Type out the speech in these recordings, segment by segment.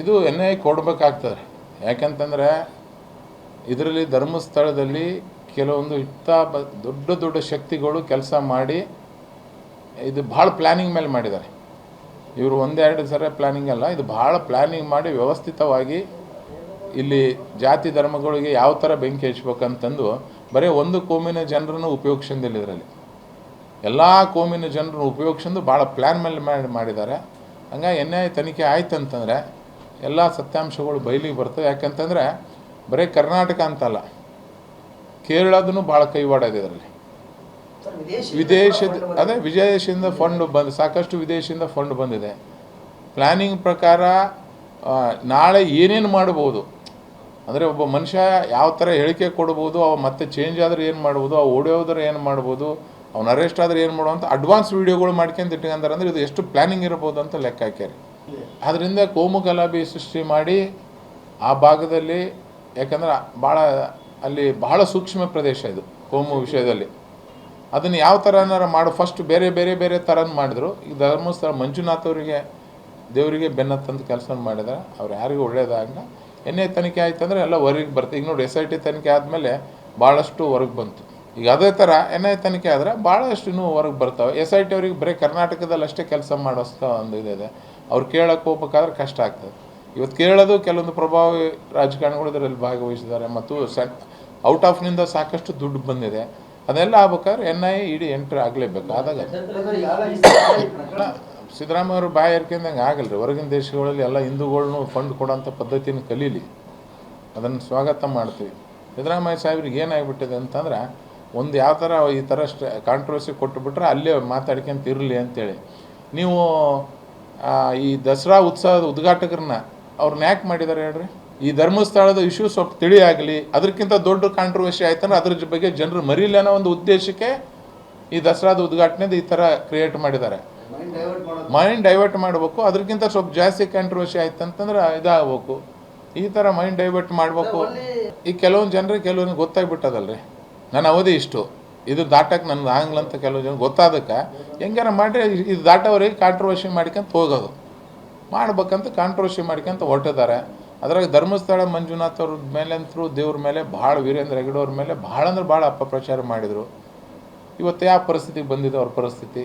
ಇದು NIA ಕೊಡಬೇಕಾಗ್ತದೆ. ಯಾಕಂತಂದರೆ ಇದರಲ್ಲಿ ಧರ್ಮಸ್ಥಳದಲ್ಲಿ ಕೆಲವೊಂದು ದೊಡ್ಡ ದೊಡ್ಡ ಶಕ್ತಿಗಳು ಕೆಲಸ ಮಾಡಿ ಇದು ಭಾಳ ಪ್ಲ್ಯಾನಿಂಗ್ ಮೇಲೆ ಮಾಡಿದ್ದಾರೆ. ಇವರು ಒಂದೆರಡು ಸರಿ ಪ್ಲ್ಯಾನಿಂಗ್ ಅಲ್ಲ, ಇದು ಭಾಳ ಪ್ಲ್ಯಾನಿಂಗ್ ಮಾಡಿ ವ್ಯವಸ್ಥಿತವಾಗಿ ಇಲ್ಲಿ ಜಾತಿ ಧರ್ಮಗಳಿಗೆ ಯಾವ ಥರ ಬೆಂಕಿ ಹಚ್ಬೇಕಂತಂದು ಬರೀ ಒಂದು ಕೋಮಿನ ಜನರನ್ನು ಉಪಯೋಗಿಸಿಲ್ಲ. ಇದರಲ್ಲಿ ಎಲ್ಲ ಕೋಮಿನ ಜನರನ್ನು ಉಪಯೋಗಿಸಿದ್ದು ಭಾಳ ಪ್ಲ್ಯಾನ್ ಮೇಲೆ ಮಾಡಿದ್ದಾರೆ. ಹಂಗಾಗಿ NIA ತನಿಖೆ ಆಯ್ತು ಅಂತಂದರೆ ಎಲ್ಲ ಸತ್ಯಾಂಶಗಳು ಬಯಲಿಗೆ ಬರ್ತವೆ. ಯಾಕಂತಂದರೆ ಬರೀ ಕರ್ನಾಟಕ ಅಂತಲ್ಲ, ಕೇರಳದೂ ಭಾಳ ಕೈವಾಡ ಇದೆ ಇದರಲ್ಲಿ. ವಿದೇಶದಿಂದ ಫಂಡ್ ಸಾಕಷ್ಟು ವಿದೇಶದಿಂದ ಫಂಡ್ ಬಂದಿದೆ. ಪ್ಲ್ಯಾನಿಂಗ್ ಪ್ರಕಾರ ನಾಳೆ ಏನೇನು ಮಾಡ್ಬೋದು ಅಂದರೆ ಒಬ್ಬ ಮನುಷ್ಯ ಯಾವ ಥರ ಹೇಳಿಕೆ ಕೊಡ್ಬೋದು, ಅವ ಮತ್ತೆ ಚೇಂಜ್ ಆದರೆ ಏನು ಮಾಡ್ಬೋದು, ಅವು ಓಡೋದ್ರೆ ಏನು ಮಾಡ್ಬೋದು, ಅವ್ನು ಅರೆಸ್ಟ್ ಆದರೆ ಏನು ಮಾಡೋ ಅಂತ ಅಡ್ವಾನ್ಸ್ ವೀಡಿಯೋಗಳು ಮಾಡ್ಕೊಂಡು ಇಟ್ಕೊಂಡಾರೆ. ಅಂದರೆ ಇದು ಎಷ್ಟು ಪ್ಲ್ಯಾನಿಂಗ್ ಇರ್ಬೋದು ಅಂತ ಲೆಕ್ಕ ಹಾಕ್ಯಾರಿ. ಅದರಿಂದ ಕೋಮು ಗಲಭೆ ಸೃಷ್ಟಿ ಮಾಡಿ ಆ ಭಾಗದಲ್ಲಿ, ಯಾಕಂದ್ರೆ ಅಲ್ಲಿ ಬಹಳ ಸೂಕ್ಷ್ಮ ಪ್ರದೇಶ ಇದು ಕೋಮು ವಿಷಯದಲ್ಲಿ. ಅದನ್ನು ಯಾವ ಥರನಾರ ಫಸ್ಟ್ ಬೇರೆ ಬೇರೆ ಬೇರೆ ಥರ ಮಾಡಿದ್ರು. ಈಗ ಧರ್ಮಸ್ಥಳ ಮಂಜುನಾಥ್ ಅವರಿಗೆ ದೇವರಿಗೆ ಬೆನ್ನತ್ತಂತ ಕೆಲಸ ಮಾಡಿದ್ದಾರೆ. ಅವ್ರು ಯಾರಿಗೂ ಒಳ್ಳೇದಾಗಲ್ಲ. NIA ತನಿಖೆ ಆಯ್ತು ಅಂದರೆ ಎಲ್ಲ ಹೊರಗೆ ಬರ್ತದೆ. ಈಗ ನೋಡಿ SIT ತನಿಖೆ ಆದಮೇಲೆ ಭಾಳಷ್ಟು ಹೊರಗೆ ಬಂತು. ಈಗ ಅದೇ ಥರ NIA ತನಿಖೆ ಆದರೆ ಭಾಳಷ್ಟು ಇನ್ನೂ ಹೊರಗೆ ಬರ್ತಾವೆ. SIT ಅವ್ರಿಗೆ ಬರೀ ಕರ್ನಾಟಕದಲ್ಲಿ ಅಷ್ಟೇ ಕೆಲಸ ಮಾಡೋಷ್ಟು ಒಂದು ಇದೆ. ಅವ್ರು ಕೇಳಕ್ಕೆ ಹೋಗ್ಬೇಕಾದ್ರೆ ಕಷ್ಟ ಆಗ್ತದೆ. ಇವತ್ತು ಕೇಳೋದು ಕೆಲವೊಂದು ಪ್ರಭಾವಿ ರಾಜಕಾರಣಿಗಳು ಇದರಲ್ಲಿ ಭಾಗವಹಿಸಿದ್ದಾರೆ ಮತ್ತು ಔಟ್ ಆಫ್ನಿಂದ ಸಾಕಷ್ಟು ದುಡ್ಡು ಬಂದಿದೆ. ಅದೆಲ್ಲ ಆಗ್ಬೇಕಾದ್ರೆ NIA ಇಡೀ ಎಂಟ್ರಿ ಆಗಲೇಬೇಕು. ಆದಾಗ ಸಿದ್ದರಾಮಯ್ಯ ಅವರು ಬಾಯಿ ಏರ್ಕೊಂಡಂಗೆ ಆಗಲ್ಲ ರೀ. ಹೊರಗಿನ ದೇಶಗಳಲ್ಲಿ ಎಲ್ಲ ಹಿಂದೂಗಳ್ನು ಫಂಡ್ ಕೊಡೋಂಥ ಪದ್ಧತಿನ ಕಲೀಲಿ, ಅದನ್ನು ಸ್ವಾಗತ ಮಾಡ್ತೀವಿ. ಸಿದ್ದರಾಮಯ್ಯ ಸಾಹೇಬ್ರಿಗೆ ಏನಾಗಿಬಿಟ್ಟಿದೆ ಅಂತಂದ್ರೆ ಒಂದು ಯಾವ ಥರ ಈ ಥರ ಕಾಂಟ್ರವರ್ಸಿ ಕೊಟ್ಟುಬಿಟ್ರೆ ಅಲ್ಲೇ ಮಾತಾಡ್ಕೊಂತ ಇರಲಿ ಅಂತೇಳಿ. ನೀವು ಈ ದಸರಾ ಉತ್ಸವದ ಉದ್ಘಾಟಕರನ್ನ ಅವ್ರನ್ನ ಯಾಕೆ ಮಾಡಿದ್ದಾರೆ ಹೇಳ್ರಿ? ಈ ಧರ್ಮಸ್ಥಳದ ಇಶ್ಯೂ ಸ್ವಲ್ಪ ತಿಳಿ ಆಗಲಿ, ಅದಕ್ಕಿಂತ ದೊಡ್ಡ ಕಾಂಟ್ರವರ್ಸಿ ಆಯ್ತಂದ್ರೆ ಅದ್ರ ಬಗ್ಗೆ ಜನರು ಮರೀಲಿ ಅನ್ನೋ ಒಂದು ಉದ್ದೇಶಕ್ಕೆ ಈ ದಸರಾದ ಉದ್ಘಾಟನೆದು ಈ ಥರ ಕ್ರಿಯೇಟ್ ಮಾಡಿದ್ದಾರೆ. ಮೈಂಡ್ ಡೈವರ್ಟ್ ಮಾಡಬೇಕು. ಅದಕ್ಕಿಂತ ಸ್ವಲ್ಪ ಜಾಸ್ತಿ ಕಾಂಟ್ರವರ್ಸಿ ಆಯ್ತು ಅಂತಂದ್ರೆ ಇದಾಗಬೇಕು. ಈ ಥರ ಮೈಂಡ್ ಡೈವರ್ಟ್ ಮಾಡಬೇಕು. ಈ ಕೆಲವೊಂದು ಜನರಿಗೆ ಕೆಲವೊಂದು ಗೊತ್ತಾಗ್ಬಿಟ್ಟದಲ್ರಿ, ನನ್ನ ಅವಧಿ ಇಷ್ಟು, ಇದು ದಾಟಕ್ಕೆ ನನಗೆ ಆಗಲ್ಲ ಅಂತ ಕೆಲವು ಜನ ಗೊತ್ತಾದಕ್ಕೆ ಹೆಂಗಾರ ಮಾಡಿ ಇದು ದಾಟೋರಿಗೆ ಕಾಂಟ್ರವರ್ಸಿ ಮಾಡ್ಕೊಂತ ಹೋಗೋದು ಮಾಡ್ಬೇಕಂತ ಕಾಂಟ್ರವರ್ಸಿ ಮಾಡ್ಕೊಂತ ಹೊರಟಿದ್ದಾರೆ. ಅದ್ರಾಗ ಧರ್ಮಸ್ಥಳ ಮಂಜುನಾಥ್ ಅವ್ರ ಮೇಲಂತರೂ ದೇವ್ರ ಮೇಲೆ ಭಾಳ ವೀರೇಂದ್ರ ಹೆಗಡೆ ಅವ್ರ ಮೇಲೆ ಭಾಳ ಅಂದ್ರೆ ಭಾಳ ಅಪಪ್ರಚಾರ ಮಾಡಿದರು. ಇವತ್ತು ಯಾವ ಪರಿಸ್ಥಿತಿಗೆ ಬಂದಿದೆ ಅವ್ರ ಪರಿಸ್ಥಿತಿ?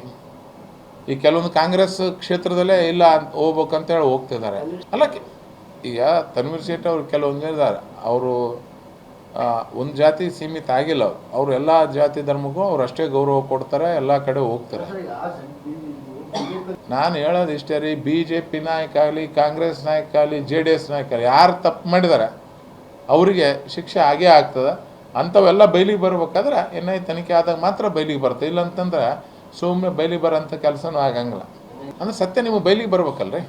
ಈ ಕೆಲವೊಂದು ಕಾಂಗ್ರೆಸ್ ಕ್ಷೇತ್ರದಲ್ಲೇ ಇಲ್ಲ ಹೋಗ್ಬೇಕಂತೇಳಿ ಹೋಗ್ತಿದ್ದಾರೆ. ಅಲ್ಲ, ಈಗ ತನ್ವೀರ್ ಸೇಠ್ ಅವ್ರು ಕೆಲವೊಂದು ಇದ್ದಾರೆ, ಅವರು ಒಂದು ಜಾತಿ ಸೀಮಿತ ಆಗಿಲ್ಲ. ಅವರು ಎಲ್ಲ ಜಾತಿ ಧರ್ಮಕ್ಕೂ ಅವ್ರು ಅಷ್ಟೇ ಗೌರವ ಕೊಡ್ತಾರೆ, ಎಲ್ಲ ಕಡೆ ಹೋಗ್ತಾರೆ. ನಾನು ಹೇಳೋದು ಇಷ್ಟೇ ರೀ, BJP ನಾಯಕ ಆಗಲಿ, ಕಾಂಗ್ರೆಸ್ ನಾಯಕ ಆಗಲಿ, JDS ನಾಯಕ ಆಗಲಿ, ಯಾರು ತಪ್ಪು ಮಾಡಿದ್ದಾರೆ ಅವರಿಗೆ ಶಿಕ್ಷೆ ಆಗೇ ಆಗ್ತದೆ. ಅಂಥವೆಲ್ಲ ಬಯಲಿಗೆ ಬರ್ಬೇಕಾದ್ರೆ NIA ತನಿಖೆ ಆದಾಗ ಮಾತ್ರ ಬಯಲಿಗೆ ಬರ್ತದೆ. ಇಲ್ಲಂತಂದ್ರೆ ಸುಮ್ಮನೆ ಬಯಲಿಗೆ ಬರೋಂಥ ಕೆಲಸನೂ ಆಗಂಗಿಲ್ಲ. ಅಂದರೆ ಸತ್ಯ ನಿಮಗೆ ಬಯಲಿಗೆ ಬರ್ಬೇಕಲ್ರಿ.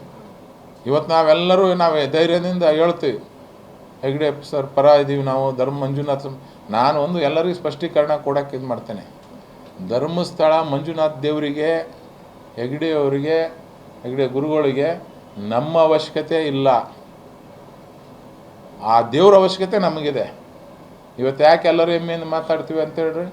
ಇವತ್ತು ನಾವೆಲ್ಲರೂ ಧೈರ್ಯದಿಂದ ಹೇಳ್ತೀವಿ, ಹೆಗ್ಡೆ ಸರ್ ಪರ ಇದ್ದೀವಿ ನಾವು, ಮಂಜುನಾಥ್. ನಾನು ಒಂದು ಎಲ್ಲರಿಗೂ ಸ್ಪಷ್ಟೀಕರಣ ಕೊಡೋಕ್ಕೆ ಇದು ಮಾಡ್ತೇನೆ. ಧರ್ಮಸ್ಥಳ ಮಂಜುನಾಥ್ ದೇವರಿಗೆ, ಹೆಗ್ಡೆ ಅವರಿಗೆ, ಹೆಗ್ಡೆ ಗುರುಗಳಿಗೆ ನಮ್ಮ ಅವಶ್ಯಕತೆ ಇಲ್ಲ, ಆ ದೇವ್ರ ಅವಶ್ಯಕತೆ ನಮಗಿದೆ. ಇವತ್ತು ಯಾಕೆ ಎಲ್ಲರೂ ಹೆಮ್ಮೆಯಿಂದ ಮಾತಾಡ್ತೀವಿ ಅಂತೇಳ್ರಿ,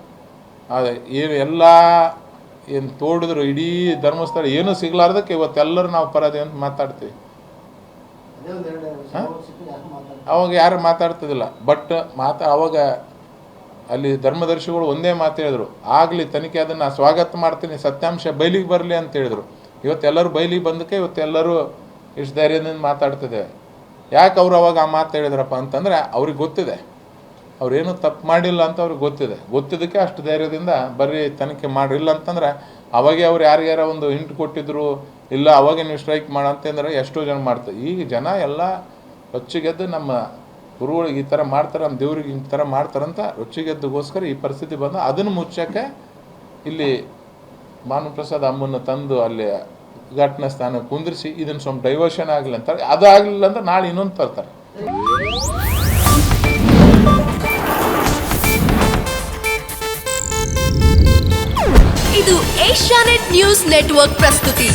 ಏನು ತೋಡಿದ್ರು ಇಡೀ ಧರ್ಮಸ್ಥಳ ಏನೂ ಸಿಗ್ಲಾರ್ದಕ್ಕೆ ಇವತ್ತೆಲ್ಲರೂ ನಾವು ಪರದೆ ಅಂತ ಮಾತಾಡ್ತೀವಿ. ಅವಾಗ ಯಾರು ಮಾತಾಡ್ತಿದ್ದಿಲ್ಲ. ಬಟ್ ಅವಾಗ ಅಲ್ಲಿ ಧರ್ಮದರ್ಶಿಗಳು ಒಂದೇ ಮಾತು ಹೇಳಿದ್ರು, ಆಗಲಿ ತನಿಖೆ, ಅದನ್ನು ಸ್ವಾಗತ ಮಾಡ್ತೀನಿ, ಸತ್ಯಾಂಶ ಬಯಲಿಗೆ ಬರಲಿ ಅಂತ ಹೇಳಿದ್ರು. ಇವತ್ತೆಲ್ಲರೂ ಬಯಲಿಗೆ ಬಂದಕ್ಕೆ ಇವತ್ತೆಲ್ಲರೂ ಇಷ್ಟು ಧೈರ್ಯದಿಂದ ಮಾತಾಡ್ತಿದೆ. ಯಾಕೆ ಅವ್ರು ಅವಾಗ ಆ ಮಾತು ಹೇಳಿದ್ರಪ್ಪ ಅಂತಂದರೆ ಅವ್ರಿಗೆ ಗೊತ್ತಿದೆ ಅವ್ರೇನು ತಪ್ಪು ಮಾಡಿಲ್ಲ ಅಂತ ಅವ್ರಿಗೆ ಗೊತ್ತಿದ್ದಕ್ಕೆ ಅಷ್ಟು ಧೈರ್ಯದಿಂದ ಬರ್ರಿ ತನಿಖೆ ಮಾಡಿಲ್ಲ ಅಂತಂದ್ರೆ ಅವಾಗೆ ಅವ್ರು ಯಾರಿಗಾರ ಒಂದು ಹಿಂಟ್ ಕೊಟ್ಟಿದ್ರು, ಇಲ್ಲ ಅವಾಗೆ ನೀವು ಸ್ಟ್ರೈಕ್ ಮಾಡಂತಂದ್ರೆ ಎಷ್ಟೋ ಜನ ಮಾಡ್ತಾರೆ. ಈಗ ಜನ ಎಲ್ಲ ರೊಚ್ಚಿಗೆದ್ದು ನಮ್ಮ ಗುರುಗಳಿಗೆ ಈ ಥರ ಮಾಡ್ತಾರೆ, ನಮ್ಮ ದೇವ್ರಿಗೆ ಈ ಥರ ಮಾಡ್ತಾರಂತ ರೊಚ್ಚಿಗೆದ್ದುಗೋಸ್ಕರ ಈ ಪರಿಸ್ಥಿತಿ ಬಂದ. ಅದನ್ನು ಮುಚ್ಚಕ್ಕೆ ಇಲ್ಲಿ ಭಾನುಪ್ರಸಾದ್ ಅಮ್ಮನ್ನು ತಂದು ಅಲ್ಲಿ ಉದ್ಘಾಟನಾ ಸ್ಥಾನ ಕುಂದಿರಿಸಿ ಇದನ್ನು ಸ್ವಲ್ಪ ಡೈವರ್ಷನ್ ಆಗಲಿ ಅಂತಾರೆ. ಅದು ಆಗಲಿಲ್ಲ ಅಂದ್ರೆ ನಾಳೆ ಇನ್ನೊಂದು ತರ್ತಾರೆ. ಇದು ಏಷ್ಯಾನೆಟ್ ನ್ಯೂಸ್ ನೆಟ್ವರ್ಕ್ ಪ್ರಸ್ತುತಿ.